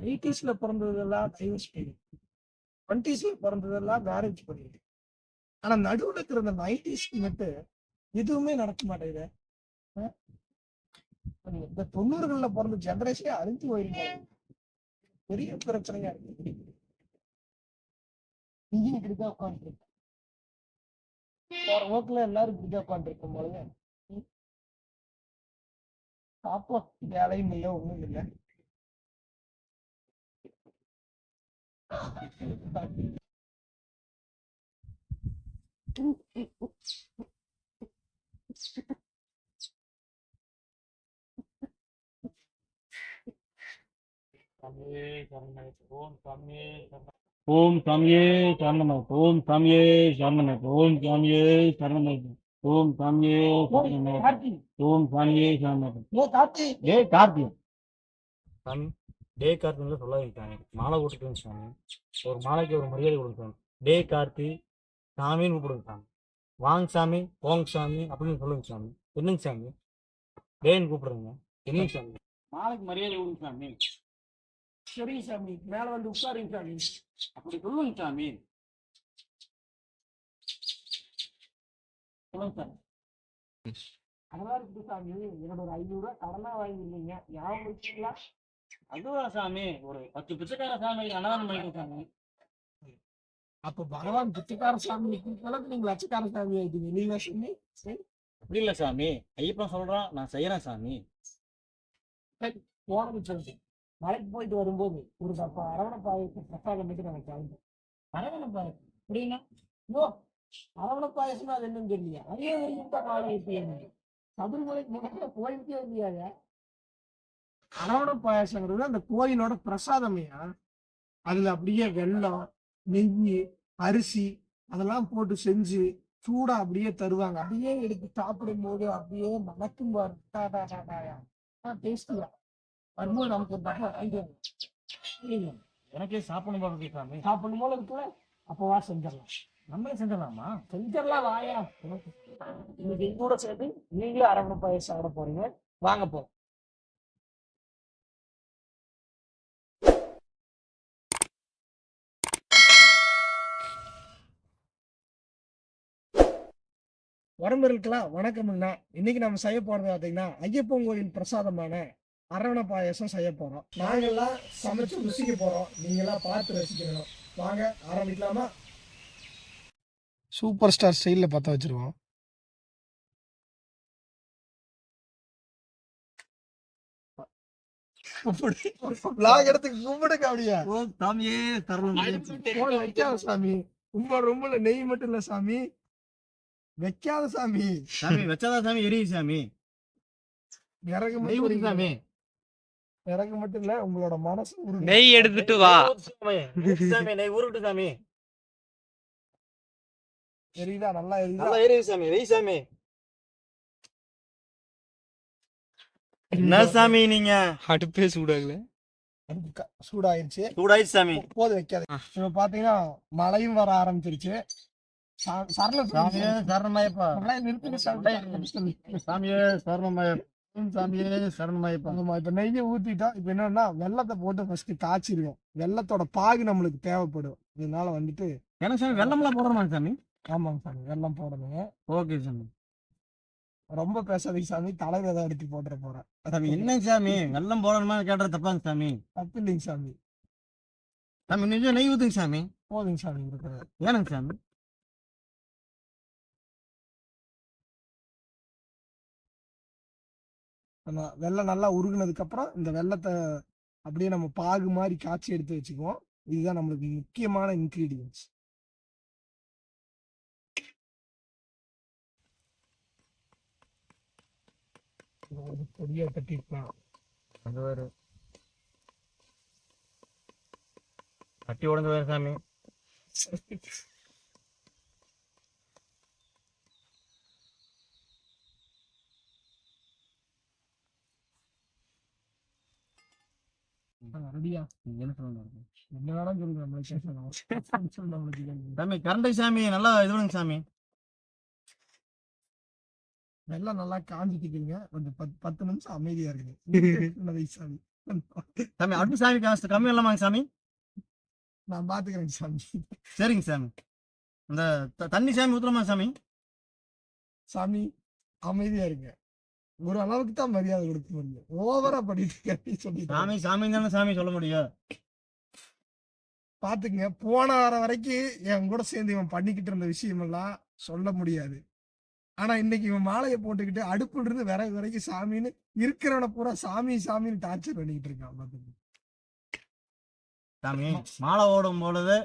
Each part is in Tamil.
எயிட்டிஸ்ல பிறந்ததெல்லாம் டைவர்ஸ் பண்ணி 20ஸ்ல பிறந்ததெல்லாம் மேரேஜ் பண்ணிடு. ஆனா நடுவுல இருக்கிற அந்த 90ஸ்க்கு மட்டும் எதுவுமே நடக்க மாட்டேங்குது. இந்த 90கள்ல பிறந்த ஜெனரேஷனே அழிஞ்சு போயிருக்காங்க. பெரிய பிரச்சனையா இருக்கு. நீயும் இப்படிதான் உட்காந்துருக்க. வேற ஓக்குல எல்லாரும் இப்படிதான் உட்காந்துருக்கும் போது பாப்போம். வேலையும் இல்லை, ஒண்ணும் இல்லை. ஓம் சாமியே சரணம். ஓம் சாமியே சரணம். ஓம் சாமியே சரணம். ஓம் சாமியே சரணம். ஓம் சாமியே சரணம். டே கார்த்தி சாமி, டே கார்த்தின்னு சொல்ல வைத்தாங்க. மாலை போட்டுக்கோங்க சாமி. ஒரு மாலைக்கு ஒரு மரியாதை கொடுத்தாங்க. டே கார்த்தி சாமின்னு கூப்பிடுங்க சாமி. வாங்க சாமி, போங்க சாமி அப்படின்னு சொல்லுங்க சாமி. என்னங்க சாமி டேன்னு கூப்பிடுங்க? என்னங்க சாமி? மாலைக்கு மரியாதை கொடுங்க சாமி. சரி சாமி, மேல வந்து உட்காருங்க சாமி. அப்படி சொல்லுங்க சாமி. சொல்லுங்க சாமி. அதெல்லாம் இருக்கு சாமி. என்னோட ஒரு 500 ரூபாய் கடனா வாங்கிருந்தீங்க, ஞாபகம் வச்சுங்களா? அதுவா சாமி, ஒரு 10 பிச்சைக்கார சாமி அன்னதானம் பண்ணிட்டு சாமி. அப்ப பகவான் பிச்சைக்கார சாமி அளவுக்கு நீங்க லட்சக்கார சாமி ஆயிட்டீங்க. நீங்க சாமி அப்படி இல்லை சாமி, ஐயப்பன் சொல்றான், நான் செய்யறேன் சாமி. போனது சொல்லி மலைக்கு போயிட்டு வரும்போது ஒரு அப்பா அரவணை பாயசம் பிரசாதம் மட்டும் நாங்கள் சாப்பிட்டோம். அரவணை பாயசம் அப்படின்னா ஓ அரவணை பாயசம்னா அது என்னன்னு தெரியலையா? அதே சபரிமலைக்கு முன்னாடி கோயிலுக்கே இல்லையாங்க. அரவணை பாயசங்கிறது அந்த கோயிலோட பிரசாதமையா. அதுல அப்படியே வெல்லம், நெய், அரிசி அதெல்லாம் போட்டு செஞ்சு சூடா அப்படியே தருவாங்க. அப்படியே எடுத்து சாப்பிடும் போது அப்படியே மணக்கும் பாரு. டேஸ்டியா வரும்போது நமக்கு ஒரு தப்பா ஐடியா. எனக்கே சாப்பிடணும் போல இருக்கு சாமி. சாப்பிடணும் போல இருக்குல்ல? அப்பவா செஞ்சிடலாம். நம்மளே செஞ்சிடலாமா? செஞ்சிடலாம் வாயா. இன்னைக்கு கூட சேர்த்து நீங்களும் அரவணை பாயசம் சாப்பிட போறீங்க. வாங்க போ. வரம்பெருக்கலாம் வணக்கம்னா, இன்னைக்கு நம்ம செய்ய போறது பார்த்தீங்கன்னா ஐயப்பன் கோயில் பிரசாதமான அரவணை பாயசம் செய்ய போறோம். நாங்கெல்லாம் சமைச்சு ருசிக்க போறோம். நீங்கெல்லாம் பார்த்து ரசிக்கணும். வாங்க ஆரம்பிக்கலாமா? சூப்பர் ஸ்டார் ஸ்டைல்ல பத்த வச்சிருவோம். சாமி ரொம்ப நெய் மட்டும் இல்ல சாமி, வைக்காத சாமி. சாமி வச்சாதான் சாமி எரியுது சாமி. இறகு மட்டும் சாமி, இறகு மட்டும் இல்ல உங்களோட மனசு நெய் எடுத்துட்டு வா சாமி. நெய் ஊருட்டு சாமி. எரியுதா? நல்லா நல்லா எரியுது சாமி. வெய் சாமி. என்ன சாமி நீங்க அடுப்பே சூடாகல? சூடாயிருச்சு. சூடாயிடுச்சு சாமி. போது வைக்காது. இப்ப பாத்தீங்கன்னா மழையும் வர ஆரம்பிச்சிருச்சு. சாமியே சரணமாயப்பா. சாமியே சரணமாயப்பா. சாமியே சரணமாயப்பா. இப்ப நெய்யை ஊத்திட்டோம். இப்ப என்னன்னா வெள்ளத்தை போட்டு ஃபர்ஸ்ட் காய்ச்சிருவோம். வெள்ளத்தோட பாகு நம்மளுக்கு தேவைப்படும். இதனால வந்துட்டு எனக்கு சாமி வெள்ளம்லாம் போடணுமா சாமி? ஆமாங்க சாமி, வெள்ளம் போடணுங்க. ஓகே சாமி. ரொம்ப பேசாதீங்க சாமி, தலையில ஏதாவது எடுத்து போட்டுற போறேன். சாமி என்ன சாமி வெள்ளம் போடணுமா கேட்டது தப்பாங்க சாமி. தப்பு இல்லைங்க சாமி. சாமி கொஞ்சம் நெய் ஊத்துங்க சாமி. போதுங்க சாமி இருக்கிறது. ஏனுங்க சாமி? வெள்ளம் நல்லா உருகுனதுக்கு அப்புறம் இந்த வெள்ளத்தை அப்படியே நம்ம பாகு மாதிரி காய்ச்சி எடுத்து வச்சுக்குவோம். இதுதான் நம்மளுக்கு முக்கியமான இன்கிரீடியன்ஸ். பொடியா தட்டிக்கலாம். அது வேறு கட்டி உடஞ்சு வேறு சாமி. ரெடியா? என்ன சொல்லுங்க? என்ன வேணாலும் சொல்லுங்க, நம்மளுக்கு சாமி கரண்டை சாமி நல்லா இது பண்ணுங்க சாமி. வெள்ளம் நல்லா காஞ்சிட்டுக்குங்க. கொஞ்சம் 10 நிமிஷம் அமைதியா இருக்குது. சாமி சாமி அடுத்த சாமி காசு கம்மி இல்லாமாங்க சாமி? நான் பாத்துக்கிறேன் சாமி. சரிங்க சாமி. இந்த தண்ணி சாமி ஊத்துறமா சாமி? சாமி அமைதியா இருங்க. ஒரு அளவுக்கு தான் மரியாதை கொடுக்க முடியும். ஓவரா பண்ணிட்டு சொல்லி சாமி சாமி தானே சாமி சொல்ல முடியும். பாத்துங்க, போன வாரம் வரைக்கும் என் கூட சேர்ந்து இவன் பண்ணிக்கிட்டு இருந்த விஷயமெல்லாம் சொல்ல முடியாது. ஆனா இன்னைக்கு இவன் மாலையை போட்டுக்கிட்டு அடுப்புல இருந்து விறகு வரைக்கும் சாமின்னு இருக்கிறவன பூரா சாமி சாமின்னு டார்ச்சர் பண்ணிக்கிட்டு இருக்கான். பாத்துங்க சாமி மாலை ஓடும் பொழுது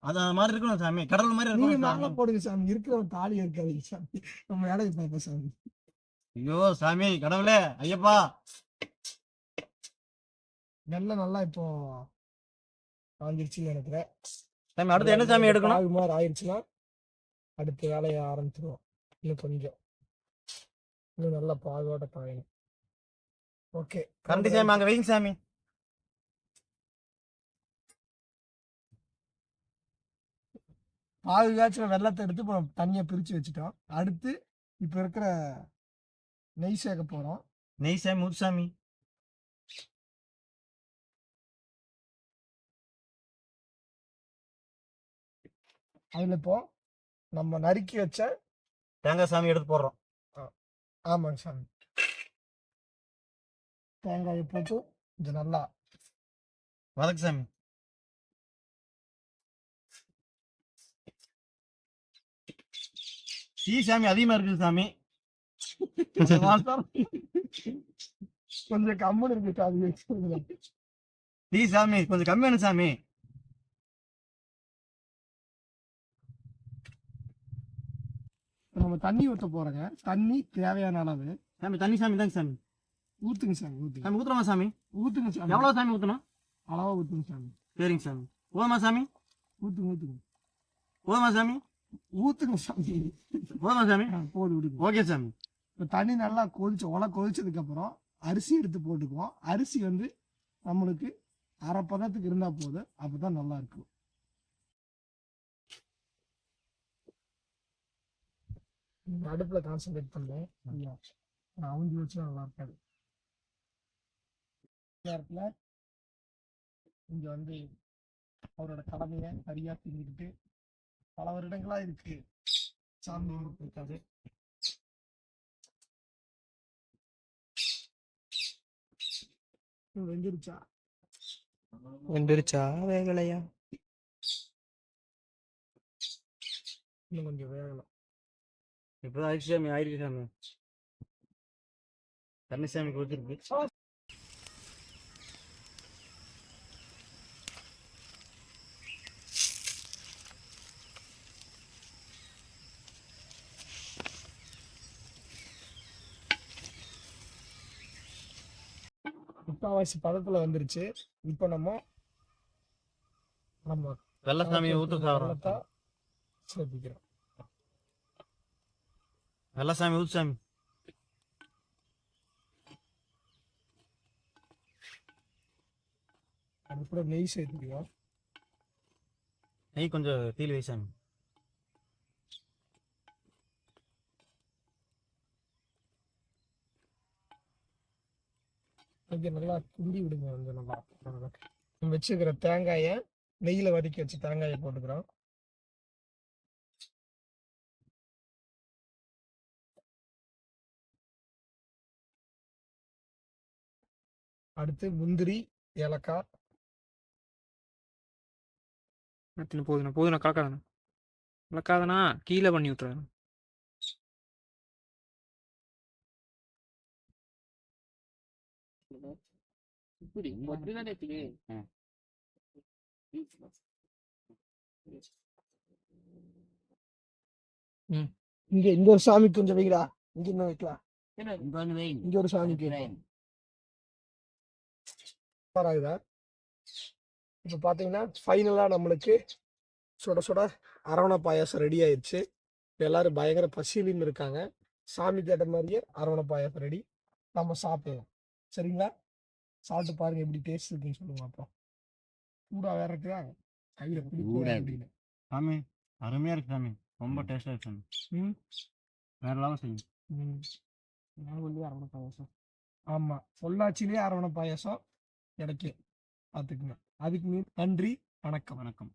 அது அந்த மாதிரி இருக்கணும் சாமி. கடல் மாதிரி நீங்க இருக்கணும் மாலை சாமி. போடுங்க சாமி, இருக்கிறவன் தாலி இருக்காதீங்க சாமி. நம்ம வேலையை பார்ப்போம் சாமி. ஐயோ சாமி கடவுளே ஐயப்பா. நல்லா இப்போ காஞ்சிருச்சுன்னு நினைக்கிறேன். சாமி அடுத்து என்ன சாமி எடுக்கணும்? பாகு மாதிரி ஆயிடுச்சுன்னா அடுத்த வேலையை ஆரம்பிச்சிருவோம். இன்னும் கொஞ்சம் இன்னும் நல்லா பாகோட காயணும். ஓகே, கரண்டி சாமி அங்க வைங்க சாமி. பாகு காய்ச்சின வெள்ளத்தை எடுத்து இப்போ தனியாக பிரித்து வச்சுட்டோம். அடுத்து இப்போ இருக்கிற நெய் சேர்க்க போகிறோம். நெய் சாமி ஊத்து சாமி. அதில் இப்போ நம்ம நறுக்கி வச்ச தேங்காய் சாமி எடுத்து போடுறோம். ஆமாங்க சாமி, தேங்காயை போட்டு கொஞ்சம் நல்லா வதக்கு சாமி. டீ சாமி அதிகமா இருக்குது சாமி. கொஞ்சம் கம்முன்னு இருக்கு சாமி. டீ சாமி கொஞ்சம் கம்மியான சாமி. நம்ம தண்ணி ஊற்ற போறோங்க. தண்ணி தேவையான அளவு சாமி தண்ணி சாமி தாங்க சாமி. ஊத்துங்க சாமி, ஊத்துங்க சாமி ஊத்துறமா சாமி? ஊத்துங்க சாமி. எவ்வளவு சாமி ஊத்தணும்? அளவா ஊத்துங்க சாமி. சரிங்க சாமி. போதுமா சாமி? ஊத்துங்க ஊத்துங்க போதுமா சாமி? ஊத்துங்க சாமி. போதுமா சாமி? போது விடுங்க. ஓகே சாமி. இப்போ தண்ணி நல்லா கொதிச்சதுக்கு அப்புறம் அரிசி எடுத்து போட்டுக்குவோம். அரிசி வந்து நம்மளுக்கு அரை பதத்துக்கு இருந்தா போதும், அப்பதான் நல்லா இருக்கும். அடுப்புல கான்சென்ட்ரேட் பண்ணேன். நான் அவுஞ்சி வச்சு நல்லா இருக்காது. நேரத்துல இங்க வந்து அவரோட கடமையை சரியா செஞ்சுக்கிட்டு பல வருடங்களா இருக்கு சாமி இருக்காது. வெந்துருச்சா வெந்துருச்சா வேகலையா? இன்னும் கொஞ்சம் வேகணும். இப்பதான் ஆயிடுச்சு சாமி. ஆயிருக்கு சாமி. தண்ணி சாமி கொடுத்துருக்கு. முக்காவாசி பதத்துல வந்துருச்சு. இப்போ நம்ம வெள்ள சாமி ஊத்து சாப்பிட்றோம். வெள்ளத்தை சேர்த்துக்கிறோம். வெள்ள சாமி ஊத்து சாமி. அதுக்கப்புறம் நெய் சேர்த்துக்கிறோம். நெய் கொஞ்சம் தீலி வை சாமி. கொஞ்சம் நல்லா கிண்டி விடுங்க. கொஞ்சம் நல்லா வச்சுக்கிற தேங்காயை நெய்யில வதக்கி வச்சு தேங்காயை போட்டுக்கிறோம். அடுத்து முந்திரி, ஏலக்காய். போதுண்ணா கலக்காதண்ணா. கலக்காதண்ணா, கீழே பண்ணி விட்டுறேன். இங்க இந்த ஒரு சாமி கொஞ்சம் வைக்கிறா. இங்க இன்னும் வைக்கலாம். இங்க ஒரு சாமிக்கு ஆகுதா? இப்ப பாத்தீங்கன்னா ஃபைனலா நம்மளுக்கு சுட சுட அரவணை பாயாசம் ரெடி ஆயிடுச்சு. எல்லாரும் பயங்கர பசியிலும் இருக்காங்க. சாமி கேட்ட மாதிரியே அரவணை பாயாசம் ரெடி. நம்ம சாப்பிடலாம். சரிங்களா? சாப்பிட்டு பாருங்க எப்படி டேஸ்ட் இருக்குன்னு சொல்லுங்க. அப்புறம் சூடா வேற இருக்குதா? கையில பிடிக்க சாமி அருமையா இருக்கு சாமி. ரொம்ப டேஸ்டா இருக்கு சாமி. வேற லெவல் செய்யும். அரவணை பாயாசம். ஆமா, பொள்ளாச்சிலேயே அரவணை பாயாசம். கிடைக்கும். பார்த்துக்குங்க. அதுக்கு நன்றி. வணக்கம். வணக்கம்.